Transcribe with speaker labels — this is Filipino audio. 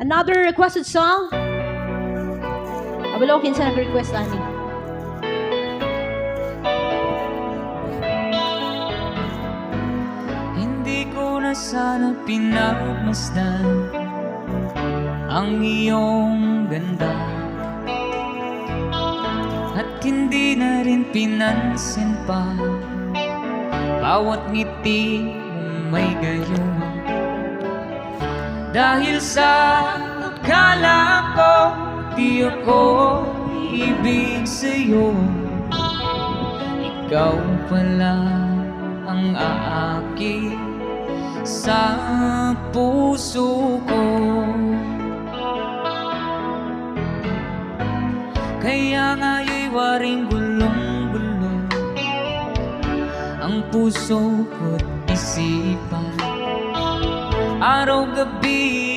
Speaker 1: Another requested song. Abalo, kinsa nag-request ani?
Speaker 2: Hindi ko na sana pinagmasdan ang iyong ganda, at hindi na rin pinansin pa bawat ngiti mong may gayon. Dahil sa akala ko di ako ibig sa'yo, ikaw pala ang aaki sa puso ko. Kaya nga'y waring gulong-gulong ang puso ko't isipan, araw-gabi